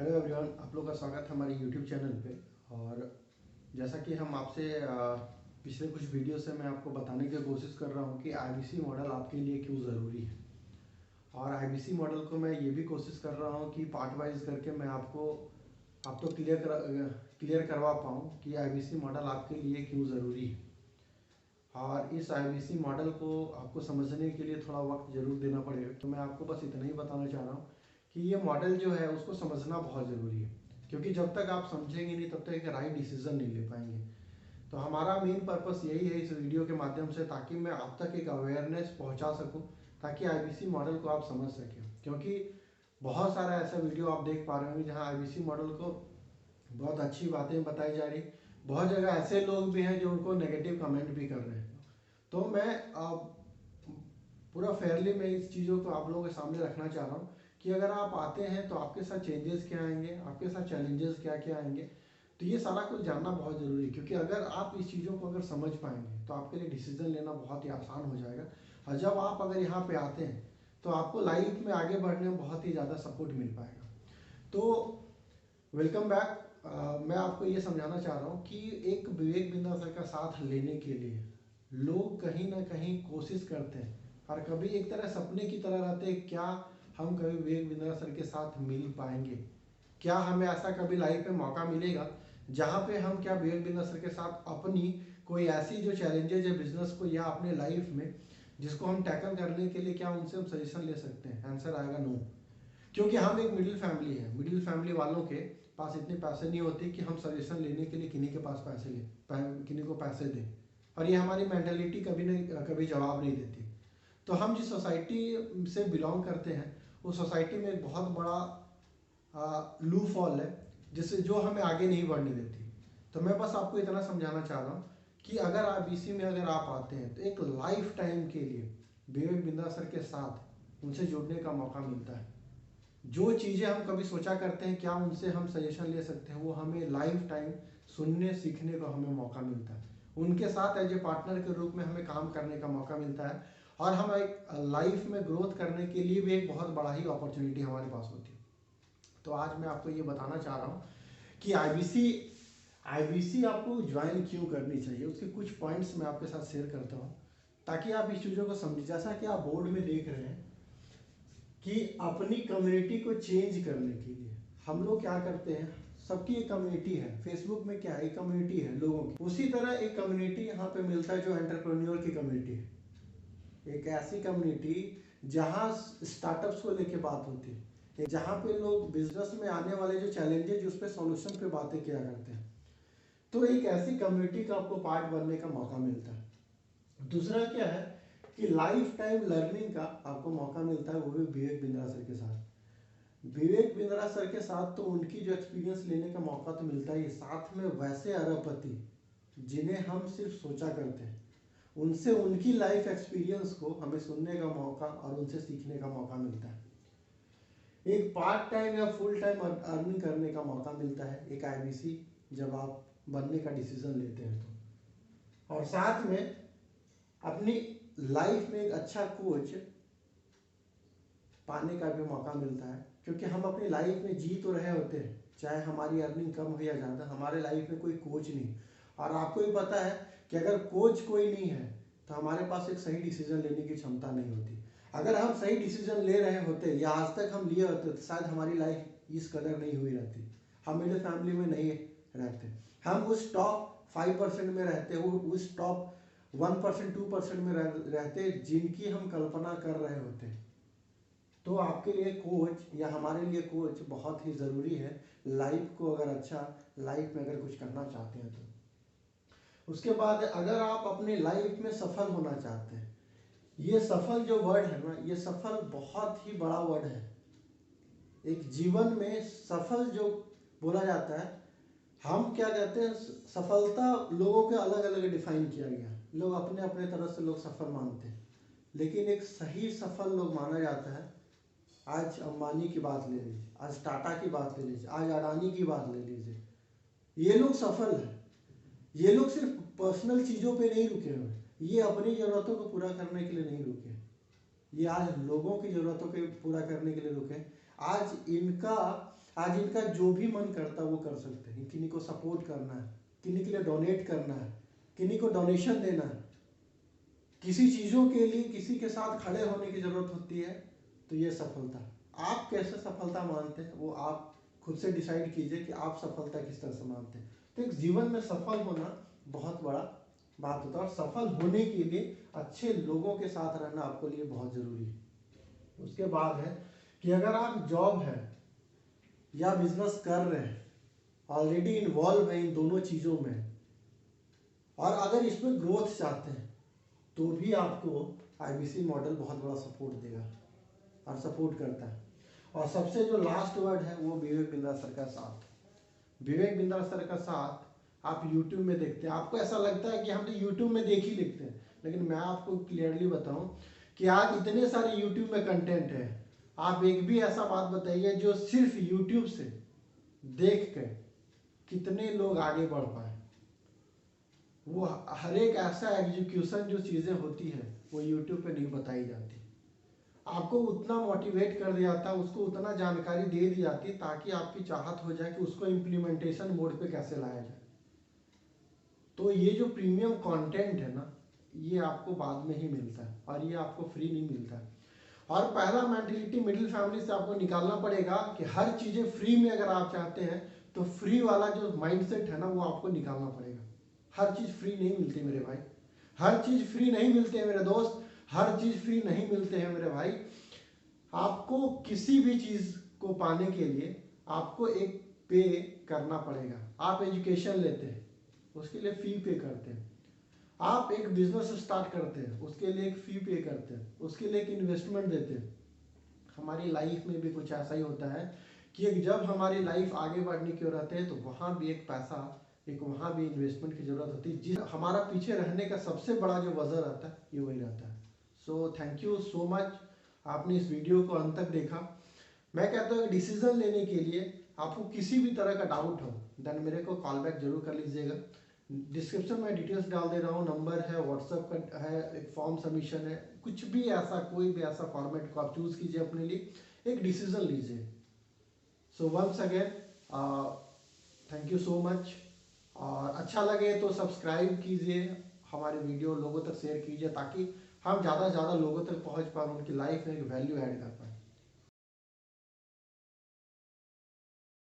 Hello everyone, आप लोग का स्वागत है हमारे यूट्यूब चैनल पे। और जैसा कि हम आपसे पिछले कुछ वीडियो से मैं आपको बताने की कोशिश कर रहा हूँ कि आईबीसी मॉडल आपके लिए क्यों ज़रूरी है। और आईबीसी मॉडल को मैं ये भी कोशिश कर रहा हूँ कि पार्ट वाइज करके मैं आप तो क्लियर करवा पाऊँ कि आईबीसी मॉडल आपके लिए क्यों ज़रूरी है। और इस आईबीसी मॉडल को आपको समझने के लिए थोड़ा वक्त ज़रूर देना पड़ेगा। तो मैं आपको बस इतना ही बताना चाह रहा हूँ कि ये मॉडल जो है उसको समझना बहुत ज़रूरी है, क्योंकि जब तक आप समझेंगे नहीं तब तक एक राइट डिसीजन नहीं ले पाएंगे। तो हमारा मेन पर्पस यही है इस वीडियो के माध्यम से, ताकि मैं आप तक एक अवेयरनेस पहुंचा सकूं, ताकि आईबीसी मॉडल को आप समझ सकें। क्योंकि बहुत सारा ऐसा वीडियो आप देख पा रहे होंगे जहां आईबीसी मॉडल को बहुत अच्छी बातें बताई जा रही, बहुत जगह ऐसे लोग भी हैं जो उनको नेगेटिव कमेंट भी कर रहे हैं। तो मैं पूरा फेयरली मैं इस चीज़ों को आप लोगों के सामने रखना चाह रहा हूँ कि अगर आप आते हैं तो आपके साथ चेंजेस क्या आएंगे, आपके साथ चैलेंजेस क्या क्या आएंगे। तो ये सारा कुछ जानना बहुत ज़रूरी है, क्योंकि अगर आप इस चीज़ों को अगर समझ पाएंगे तो आपके लिए डिसीजन लेना बहुत ही आसान हो जाएगा। और जब आप अगर यहाँ पे आते हैं तो आपको लाइफ में आगे बढ़ने में बहुत ही ज़्यादा सपोर्ट मिल पाएगा। तो वेलकम बैक। मैं आपको ये समझाना चाह रहा हूँ कि एक विवेक बिंद्रा सर का साथ लेने के लिए लोग कहीं ना कहीं कोशिश करते हैं, और कभी एक तरह सपने की तरह रहते हैं, क्या हम कभी विवेक बिंद्रा सर के साथ मिल पाएंगे, क्या हमें ऐसा कभी लाइफ में मौका मिलेगा जहाँ पे हम क्या विवेक बिंद्रा सर के साथ अपनी कोई ऐसी जो चैलेंजेज है बिजनेस को या अपने लाइफ में जिसको हम टैकल करने के लिए क्या उनसे हम सजेशन ले सकते हैं। आंसर आएगा नो, क्योंकि हम एक मिडिल फैमिली है। मिडिल फैमिली वालों के पास इतने पैसे नहीं होते कि हम सजेशन लेने के लिए किन्हीं के पास पैसे लें, किन्हीं को पैसे दें। और ये हमारी मेंटेलिटी कभी नहीं कभी जवाब नहीं देती। तो हम जिस सोसाइटी से बिलोंग करते हैं उस सोसाइटी में एक बहुत बड़ा लू फॉल है जिससे जो हमें आगे नहीं बढ़ने देती। तो मैं बस आपको इतना समझाना चाह रहा हूँ कि अगर आप इसी में अगर आप आते हैं तो एक लाइफ टाइम के लिए विवेक बिंद्रा सर के साथ उनसे जुड़ने का मौका मिलता है। जो चीज़ें हम कभी सोचा करते हैं क्या उनसे हम सजेशन ले सकते हैं, वो हमें लाइफ टाइम सुनने सीखने का हमें मौका मिलता है। उनके साथ एज ए पार्टनर के रूप में हमें काम करने का मौका मिलता है, और हम एक लाइफ में ग्रोथ करने के लिए भी एक बहुत बड़ा ही अपॉर्चुनिटी हमारे पास होती है। तो आज मैं आपको ये बताना चाह रहा हूँ कि आईबीसी आपको ज्वाइन क्यों करनी चाहिए। उसके कुछ पॉइंट्स मैं आपके साथ शेयर करता हूँ ताकि आप इस चीज़ों को समझें। जैसा कि आप बोर्ड में देख रहे हैं कि अपनी कम्युनिटी को चेंज करने के लिए हम लोग क्या करते हैं, सबकी एक कम्युनिटी है। फेसबुक में क्या है, एक कम्युनिटी है लोगों की। उसी तरह एक कम्युनिटी यहाँ पे मिलता है जो एंटरप्रेन्योर की कम्युनिटी है। एक ऐसी कम्युनिटी जहाँ स्टार्टअप्स को लेके बात होती है, जहाँ पे लोग बिजनेस में आने वाले जो चैलेंजेस उस पर सॉल्यूशन पे बातें किया करते हैं। तो एक ऐसी कम्युनिटी का आपको पार्ट बनने का मौका मिलता है। दूसरा क्या है कि लाइफ टाइम लर्निंग का आपको मौका मिलता है, वो भी विवेक बिंद्रा सर के साथ। विवेक बिंद्रा सर के साथ तो उनकी जो एक्सपीरियंस लेने का मौका तो मिलता ही, साथ में वैसे अरबपति जिन्हें हम सिर्फ सोचा करते हैं, उनसे उनकी लाइफ एक्सपीरियंस को हमें सुनने का मौका और उनसे सीखने का मौका मिलता है। एक पार्ट टाइम या फुल टाइम अर्निंग करने का मौका मिलता है एक आईबीसी जब आप बनने का डिसीजन लेते हैं तो। और साथ में अपनी लाइफ में एक अच्छा कोच पाने का भी मौका मिलता है, क्योंकि हम अपनी लाइफ में जी तो रहे होते हैं, चाहे हमारी अर्निंग कम हो या ज़्यादा, हमारे लाइफ में कोई कोच नहीं। और आपको भी पता है कि अगर कोच कोई नहीं है तो हमारे पास एक सही डिसीजन लेने की क्षमता नहीं होती। अगर हम सही डिसीजन ले रहे होते या आज तक हम लिए होते तो शायद हमारी लाइफ इस कदर नहीं हुई रहती। हम मिडिल फैमिली में नहीं रहते, हम उस टॉप 5% में रहते, वो उस टॉप 1% 2% में रहते जिनकी हम कल्पना कर रहे होते। तो आपके लिए कोच या हमारे लिए कोच बहुत ही ज़रूरी है लाइफ को अगर अच्छा लाइफ में अगर कुछ करना चाहते हैं तो। उसके बाद अगर आप अपनी लाइफ में सफल होना चाहते हैं, ये सफल जो वर्ड है ना, ये सफल बहुत ही बड़ा वर्ड है। एक जीवन में सफल जो बोला जाता है, हम क्या कहते हैं, सफलता लोगों के अलग अलग डिफाइन किया गया, लोग अपने अपने तरह से लोग सफल मानते हैं। लेकिन एक सही सफल लोग माना जाता है, आज अंबानी की बात ले लीजिए, आज टाटा की बात ले लीजिए, आज अडानी की बात ले लीजिए, ये लोग सफल हैं। ये लोग सिर्फ पर्सनल चीज़ों पे नहीं रुके हुए, ये अपनी ज़रूरतों को पूरा करने के लिए नहीं रुके, ये आज लोगों की ज़रूरतों को पूरा करने के लिए रुके। आज इनका आज इनका जो भी मन करता है वो कर सकते हैं। किन्हीं को सपोर्ट करना है, किन्हीं के लिए डोनेट करना है, किन्हीं को डोनेशन देना है, किसी चीज़ों के लिए किसी के साथ खड़े होने की ज़रूरत होती है, तो ये सफलता। आप कैसे सफलता मानते हैं वो आप खुद से डिसाइड कीजिए कि आप सफलता किस तरह से मानते हैं। तो एक जीवन में सफल होना बहुत बड़ा बात होता है, और सफल होने के लिए अच्छे लोगों के साथ रहना आपके लिए बहुत ज़रूरी है। उसके बाद है कि अगर आप जॉब है या बिजनेस कर रहे हैं, ऑलरेडी इन्वॉल्व है इन दोनों चीज़ों में, और अगर इसमें ग्रोथ चाहते हैं, तो भी आपको आईबीसी मॉडल बहुत बड़ा सपोर्ट देगा और सपोर्ट करता है। और सबसे जो लास्ट वर्ड है वो विवेक बिंद्रा सर का साथ। विवेक बिंद्रा सर का साथ आप YouTube में देखते हैं, आपको ऐसा लगता है कि हम तो YouTube में देख ही लिखते हैं, लेकिन मैं आपको क्लियरली बताऊं कि आज इतने सारे YouTube में कंटेंट है, आप एक भी ऐसा बात बताइए जो सिर्फ YouTube से देख कर कितने लोग आगे बढ़ पाए। वो हर एक ऐसा एग्जीक्यूशन जो चीज़ें होती है वो YouTube पे नहीं बताई जाती, आपको उतना मोटिवेट कर दिया जाता है, उसको उतना जानकारी दे दी जाती है ताकि आपकी चाहत हो जाए कि उसको इम्प्लीमेंटेशन मोड पे कैसे लाया जाए। तो ये जो प्रीमियम कंटेंट है ना, ये आपको बाद में ही मिलता है और ये आपको फ्री नहीं मिलता है। और पहला मेंटलिटी मिडिल फैमिली से आपको निकालना पड़ेगा कि हर चीज़ें फ्री में अगर आप चाहते हैं तो फ्री वाला जो माइंडसेट है ना वो आपको निकालना पड़ेगा। हर चीज़ फ्री नहीं मिलती मेरे भाई, हर चीज़ फ्री नहीं मिलती है मेरे दोस्त, हर चीज़ फ्री नहीं मिलते हैं मेरे भाई। आपको किसी भी चीज़ को पाने के लिए आपको एक पे करना पड़ेगा। आप एजुकेशन लेते हैं उसके लिए फ़ी पे करते हैं, आप एक बिजनेस स्टार्ट करते हैं उसके लिए एक फ़ी पे करते हैं, उसके लिए एक इन्वेस्टमेंट देते हैं। हमारी लाइफ में भी कुछ ऐसा ही होता है कि जब हमारी लाइफ आगे बढ़ने की ओर आते हैं तो वहाँ भी एक पैसा, एक वहाँ भी इन्वेस्टमेंट की ज़रूरत होती है, जिस हमारा पीछे रहने का सबसे बड़ा जो वजह रहता है ये वही रहता है। So thank you so much, आपने इस वीडियो को अंत तक देखा। मैं कहता हूँ डिसीजन लेने के लिए आपको किसी भी तरह का डाउट हो देन मेरे को कॉल बैक जरूर कर लीजिएगा। डिस्क्रिप्शन में डिटेल्स डाल दे रहा हूँ, नंबर है, व्हाट्सएप का है, एक फॉर्म सबमिशन है, कुछ भी ऐसा कोई भी ऐसा फॉर्मेट को आप चूज़ कीजिए अपने लिए, एक डिसीजन लीजिए। So once again thank you so much, और अच्छा लगे तो सब्सक्राइब कीजिए, हमारे वीडियो लोगों तक शेयर कीजिए ताकि हम ज़्यादा से ज़्यादा लोगों तक पहुँच पाए, उनकी लाइफ में एक वैल्यू ऐड कर पाए।